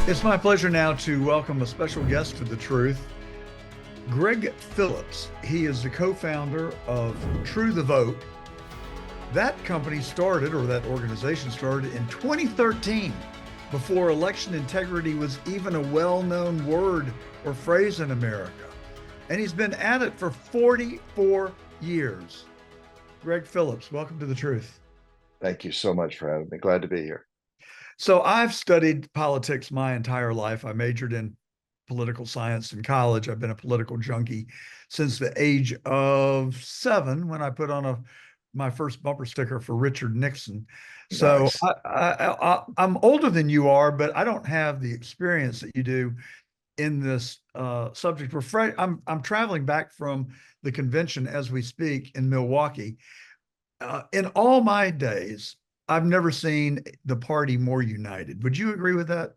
It's my pleasure now to welcome a special guest to The Truth, Gregg Phillips. He is the co-founder of True the Vote. That company started, or that organization started in 2013, before election integrity was even a well-known word or phrase in America. And he's been at it for 44 years. Gregg Phillips, welcome to The Truth. Thank you so much for having me. Glad to be here. So I've studied politics my entire life. I majored in political science in college. I've been a political junkie since the age of 7 when I put on my first bumper sticker for Richard Nixon. So Nice. I'm older than you are, but I don't have the experience that you do in this subject. I'm traveling back from the convention as we speak in Milwaukee. In all my days, I've never seen the party more united. Would you agree with that?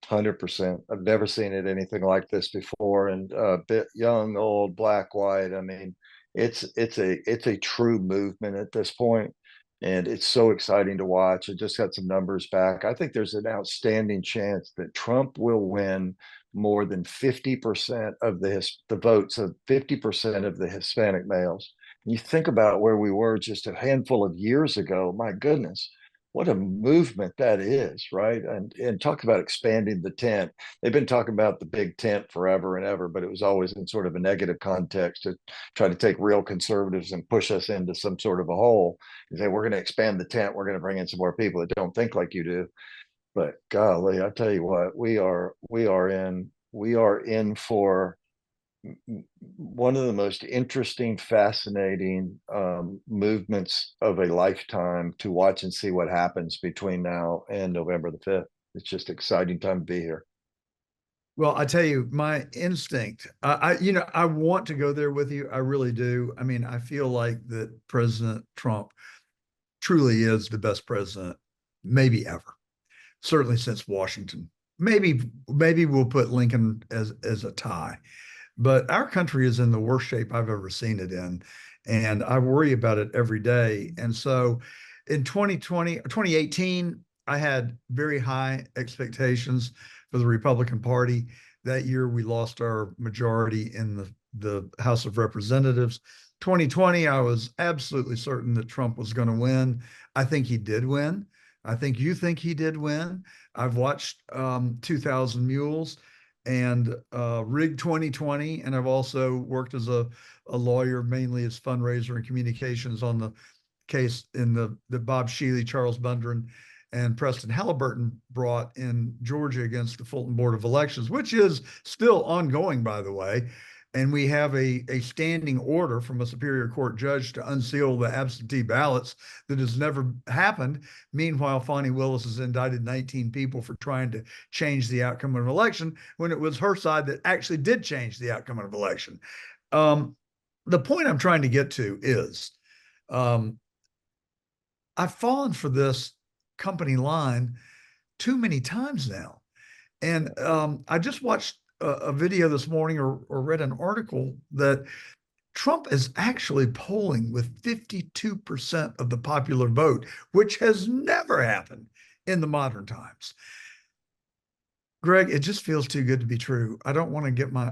100%. I've never seen it anything like this before. And bit young, old, black, white. I mean, it's a true movement at this point, and it's so exciting to watch. I just got some numbers back. I think there's an outstanding chance that Trump will win more than 50% of the votes of 50% of the Hispanic males. You think about where we were just a handful of years ago. My goodness, what a movement that is, right? And talk about expanding the tent. They've been talking about the big tent forever and ever, but it was always in sort of a negative context to try to take real conservatives and push us into some sort of a hole and say, we're going to expand the tent, we're going to bring in some more people that don't think like you do. But golly, I tell you what, we are in for one of the most interesting, fascinating movements of a lifetime to watch and see what happens between now and November the 5th. It's just exciting time to be here. Well, I tell you, my instinct, I want to go there with you. I really do. I mean, I feel like that President Trump truly is the best president, maybe ever, certainly since Washington. Maybe we'll put Lincoln as a tie. But our country is in the worst shape I've ever seen it in. And I worry about it every day. And so in 2018, I had very high expectations for the Republican Party. That year, we lost our majority in the House of Representatives. 2020, I was absolutely certain that Trump was going to win. I think he did win. I think you think he did win. I've watched 2000 Mules and Rig 2020. And I've also worked as a lawyer, mainly as fundraiser and communications on the case in the Bob Shealy, Charles Bundren, and Preston Halliburton brought in Georgia against the Fulton Board of Elections, which is still ongoing, by the way. And we have a standing order from a Superior Court judge to unseal the absentee ballots that has never happened. Meanwhile, Fani Willis has indicted 19 people for trying to change the outcome of an election when it was her side that actually did change the outcome of an election. Um, the point I'm trying to get to is um, I've fallen for this company line too many times now. And I just watched a video this morning or read an article that Trump is actually polling with 52% of the popular vote, which has never happened in the modern times. Gregg, it just feels too good to be true. I don't want to get my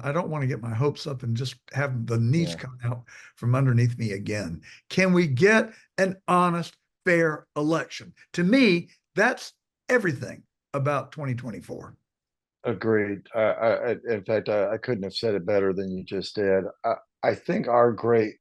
hopes up and just have the knees Yeah, come out from underneath me again. Can we get an honest, fair election? To me, that's everything about 2024. agreed. In fact, I couldn't have said it better than you just did. I think our great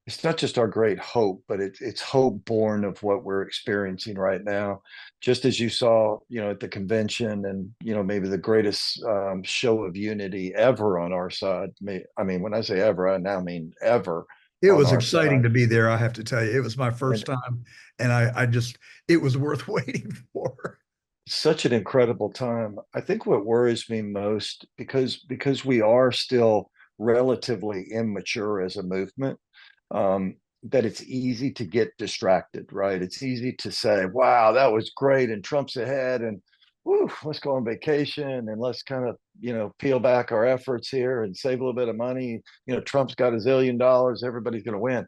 it's not just our great hope, but it's hope born of what we're experiencing right now. Just as you saw, at the convention, and maybe the greatest show of unity ever on our side. I mean, when I say ever, I now mean ever It on was our exciting side. to be there, I have to tell you. It was my And first time, and I just, it was worth waiting for. such an incredible time. I think what worries me most, because we are still relatively immature as a movement, um, that it's easy to get distracted, right? It's easy to say, wow, that was great, and Trump's ahead, and woo, let's go on vacation, and let's kind of, peel back our efforts here and save a little bit of money. Trump's got $1 zillion, everybody's going to win.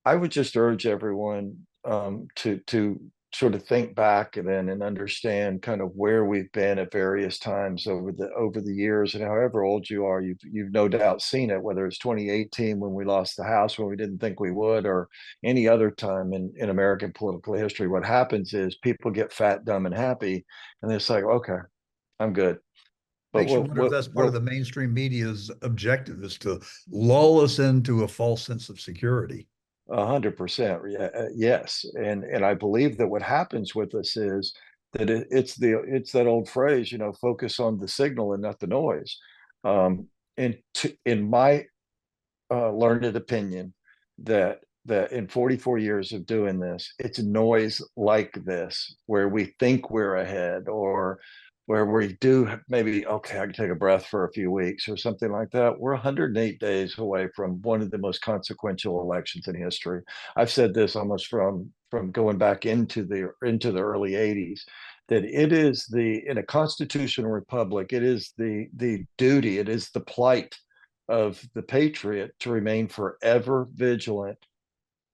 I would just urge everyone to sort of think back and then and understand kind of where we've been at various times over the years. And however old you are, you've no doubt seen it, whether it's 2018 when we lost the House when we didn't think we would, or any other time in American political history. What happens is people get fat, dumb, and happy, and it's like, okay, I'm good. But Makes you wonder if that's part of the mainstream media's objective is to lull us into a false sense of security. 100%, yes, and I believe that what happens with us is that it's that old phrase, focus on the signal and not the noise. In my learned opinion, that in 44 years of doing this, it's noise like this where we think we're ahead, or where we do maybe, okay, I can take a breath for a few weeks or something like that. We're 108 days away from one of the most consequential elections in history. I've said this almost from going back into the early 80s, that it is in a constitutional republic, it is the duty, it is the plight of the patriot to remain forever vigilant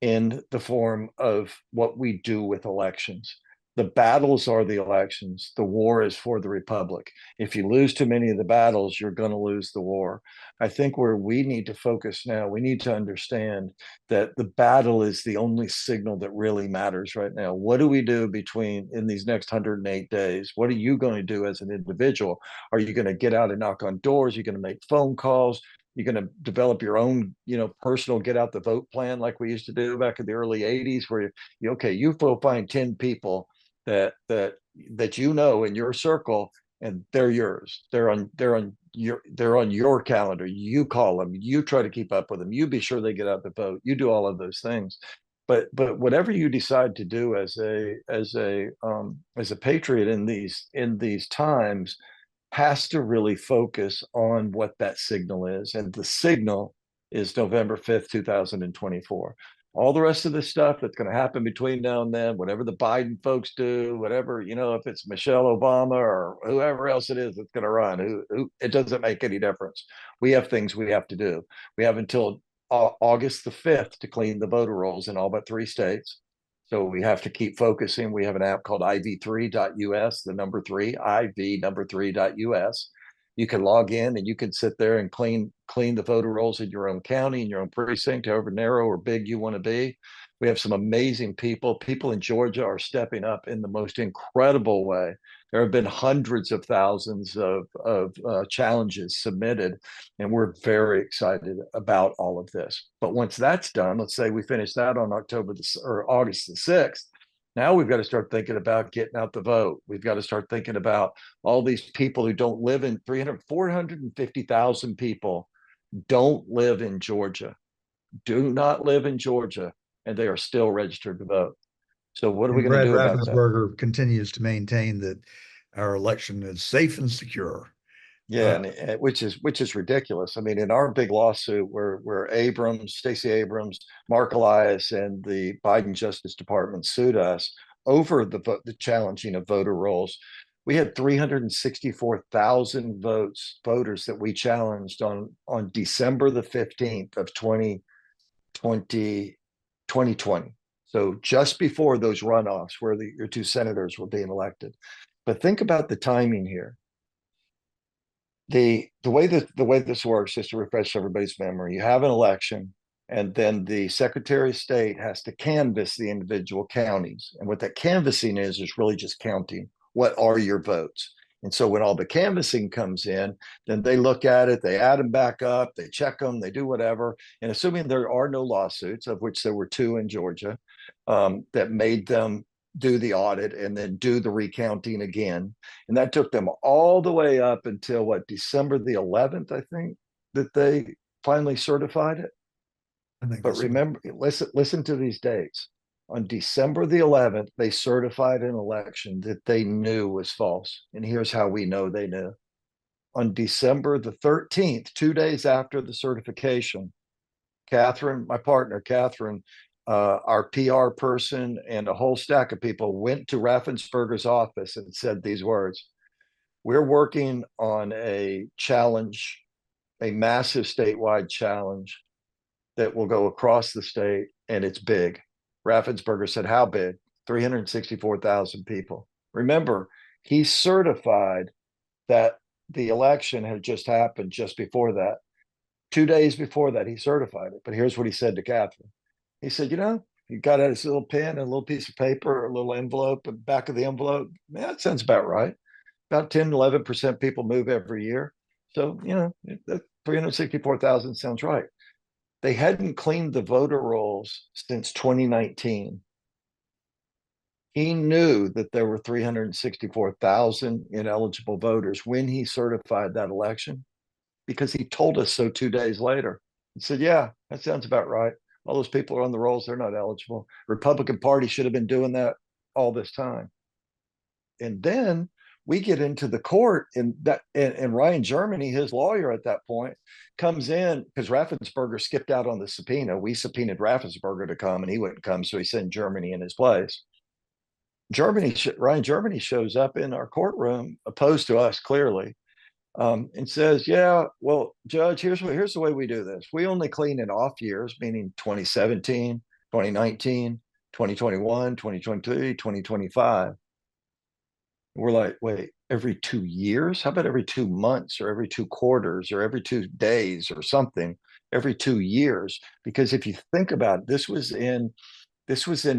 in the form of what we do with elections. The battles are the elections. The war is for the republic. If you lose too many of the battles, you're going to lose the war. I think where we need to focus now, we need to understand that the battle is the only signal that really matters right now. What do we do in these next 108 days? What are you going to do as an individual? Are you going to get out and knock on doors? Are you going to make phone calls? You're going to develop your own, personal get out the vote plan like we used to do back in the early 80s, where you go find 10 people that in your circle, and they're yours. They're on your calendar. You call them, you try to keep up with them, you be sure they get out the vote, you do all of those things. But whatever you decide to do as a patriot in these times, has to really focus on what that signal is. And the signal is November 5th, 2024. All the rest of the stuff that's going to happen between now and then, whatever the Biden folks do, whatever, if it's Michelle Obama or whoever else it is that's going to run, it doesn't make any difference. We have things we have to do. We have until August the 5th to clean the voter rolls in all but 3 states. So we have to keep focusing. We have an app called iv3.us, the number 3, IV number 3.us. You can log in and you can sit there and clean the voter rolls in your own county, in your own precinct, however narrow or big you want to be. We have some amazing people. People in Georgia are stepping up in the most incredible way. There have been hundreds of thousands of challenges submitted, and we're very excited about all of this. But once that's done, let's say we finish that on August the 6th. Now we've got to start thinking about getting out the vote. We've got to start thinking about all these people who don't live in 450,000 people don't live in Georgia, do not live in Georgia, and they are still registered to vote. So what are we And going to Brad do about that? Raffensperger continues to maintain that our election is safe and secure. Yeah, and which is ridiculous. I mean, in our big lawsuit where Stacey Abrams, Mark Elias, and the Biden Justice Department sued us over the challenging of voter rolls, we had 364,000 voters that we challenged on December the 15th of 2020. So just before those runoffs where your two senators were being elected. But think about the timing here. The way this works, just to refresh everybody's memory, you have an election, and then the Secretary of State has to canvass the individual counties. And what that canvassing is really just counting what are your votes. And so when all the canvassing comes in, then they look at it, they add them back up, they check them, they do whatever. And assuming there are no lawsuits, of which there were 2 in Georgia, that made them do the audit and then do the recounting again. And that took them all the way up until December the 11th, I think, that they finally certified it. I think But remember, listen to these dates. On December the 11th, they certified an election that they knew was false. And here's how we know they knew. On December the 13th, 2 days after the certification, Catherine, my partner, Catherine, our PR person, and a whole stack of people went to Raffensperger's office and said these words: "We're working on a challenge, a massive statewide challenge that will go across the state, and it's big." Raffensperger said, "How big?" 364,000 people. Remember, he certified that the election had just happened just before that. 2 days before that, he certified it. But here's what he said to Catherine. He said, he got out his little pen and a little piece of paper, a little envelope, and back of the envelope. Yeah, that sounds about right. About 10, 11% people move every year. So, 364,000 sounds right. They hadn't cleaned the voter rolls since 2019. He knew that there were 364,000 ineligible voters when he certified that election because he told us so 2 days later. He said, yeah, that sounds about right. All those people are on the rolls, they're not eligible. Republican Party should have been doing that all this time. And then we get into the court, and Ryan Germany, his lawyer at that point, comes in because Raffensperger skipped out on the subpoena. We subpoenaed Raffensperger to come, and he wouldn't come, so he sent Germany in his place. Ryan Germany shows up in our courtroom, opposed to us clearly, and says, "Yeah, well, Judge, here's the way we do this. We only clean in off years, meaning 2017, 2019, 2021, 2023, 2025." We're like, wait, every 2 years? How about every 2 months or every 2 quarters or every 2 days or something? Every 2 years? Because if you think about it, this was in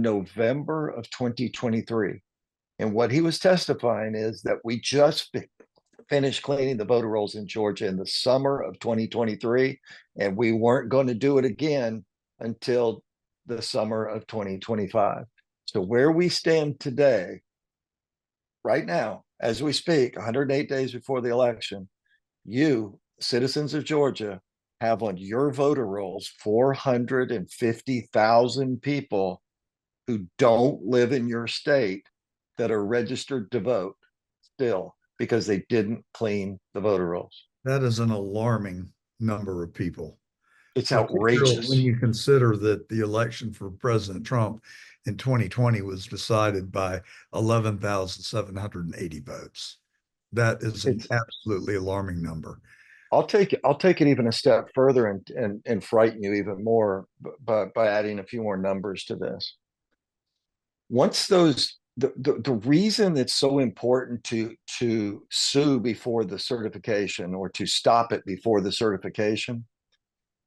November of 2023. And what he was testifying is that we just finished cleaning the voter rolls in Georgia in the summer of 2023, and we weren't going to do it again until the summer of 2025. So where we stand today, right now, as we speak, 108 days before the election, you, citizens of Georgia, have on your voter rolls 450,000 people who don't live in your state that are registered to vote still because they didn't clean the voter rolls. That is an alarming number of people, It's particularly when outrageous. you consider that the election for President Trump in 2020 was decided by 11,780 votes. That is an It's absolutely alarming number. I'll take it even a step further and frighten you even more by adding a few more numbers to this. Once those the reason it's so important to sue before the certification or to stop it before the certification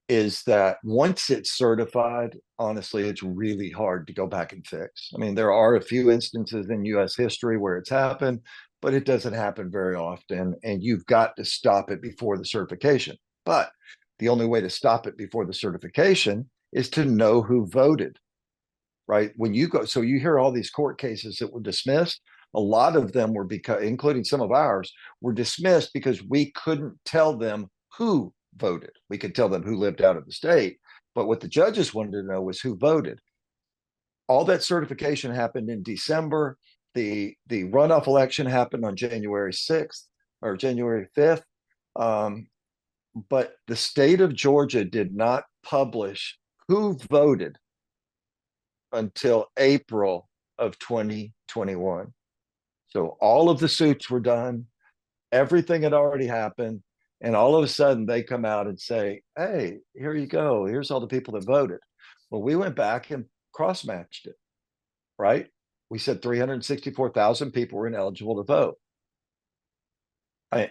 is that once it's certified, honestly, it's really hard to go back and fix. I mean, there are a few instances in US history where it's happened, but it doesn't happen very often. And you've got to stop it before the certification. But the only way to stop it before the certification is to know who voted, right? When you go, so you hear all these court cases that were dismissed. A lot of them were because, including some of ours, were dismissed because we couldn't tell them who voted. We could tell them who lived out of the state, but what the judges wanted to know was who voted. All that certification happened in December. The runoff election happened on January 6th or January 5th. But the state of Georgia did not publish who voted until April of 2021. So all of the suits were done, everything had already happened. And all of a sudden they come out and say, hey, here you go. Here's all the people that voted. Well, we went back and cross matched it, right? We said 364,000 people were ineligible to vote.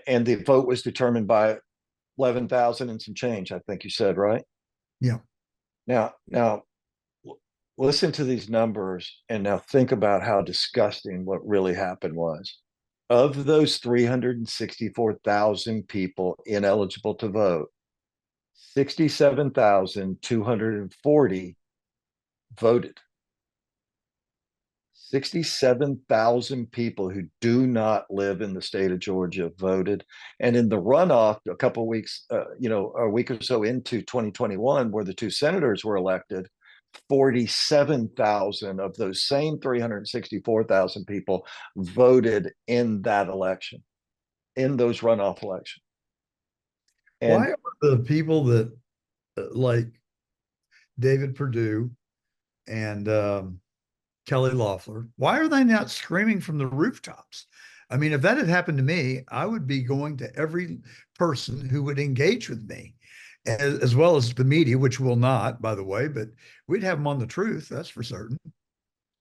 And the vote was determined by 11,000 and some change, I think you said, right? Yeah. Now, listen to these numbers and now think about how disgusting what really happened was. Of those 364,000 people ineligible to vote, 67,240 voted. 67,000 people who do not live in the state of Georgia voted. And in the runoff, a couple of weeks, a week or so into 2021, where the two senators were elected, 47,000 of those same 364,000 people voted in that election, in those runoff elections. Why And are the people that like David Perdue and Kelly Loeffler, why are they not screaming from the rooftops? I mean, if that had happened to me, I would be going to every person who would engage with me, as well as the media, which will not, by the way, but we'd have them on the truth, that's for certain.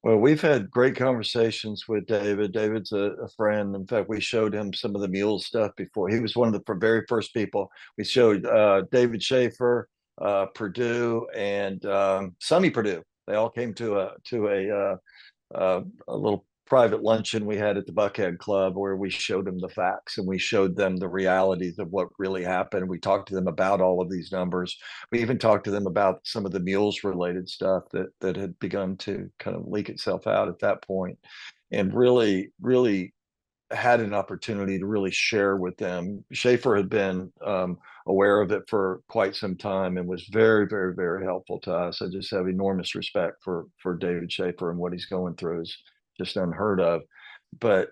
Well, we've had great conversations with David. David's a friend. In fact, we showed him some of the mule stuff before. He was one of the very first people. We showed David Schaefer, Purdue, and Sonny Purdue. They all came to a little private luncheon we had at the Buckhead Club where we showed them the facts and we showed them the realities of what really happened. We talked to them about all of these numbers. We even talked to them about some of the mules related stuff that had begun to kind of leak itself out at that point, and really had an opportunity to really share with them. Schaefer had been aware of it for quite some time and was very helpful to us. I just have enormous respect for David Schaefer, and what he's going through is just unheard of. But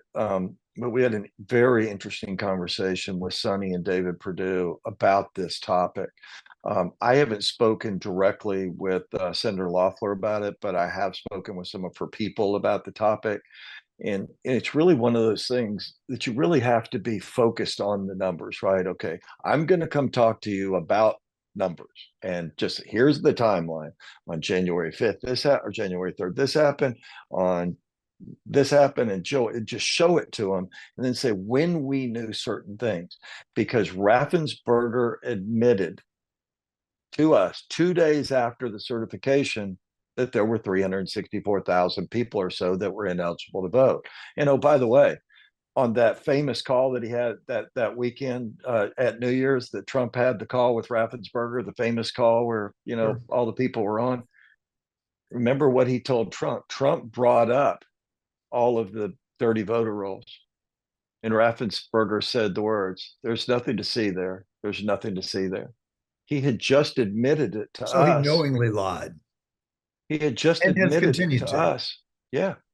we had a very interesting conversation with Sonny and David Perdue about this topic. I haven't spoken directly with Senator Loeffler about it, but I have spoken with some of her people about the topic. And it's really one of those things that you really have to be focused on the numbers, right? Okay, I'm going to come talk to you about numbers, and just here's the timeline. On January 5th or January 3rd this happened, on this happened, and just show it to them, and then say when we knew certain things, because Raffensperger admitted to us 2 days after the certification that there were 364,000 people or so that were ineligible to vote. And oh, by the way, on that famous call that he had that weekend at New Year's, that Trump had the call with Raffensperger, the famous call where Sure. all the people were on. Remember what he told Trump? Trump brought up all of the dirty voter rolls, and Raffensperger said the words, "There's nothing to see there. There's nothing to see there." He had just admitted it to So he us. knowingly lied He had just and has admitted it continued to to. us. Yeah.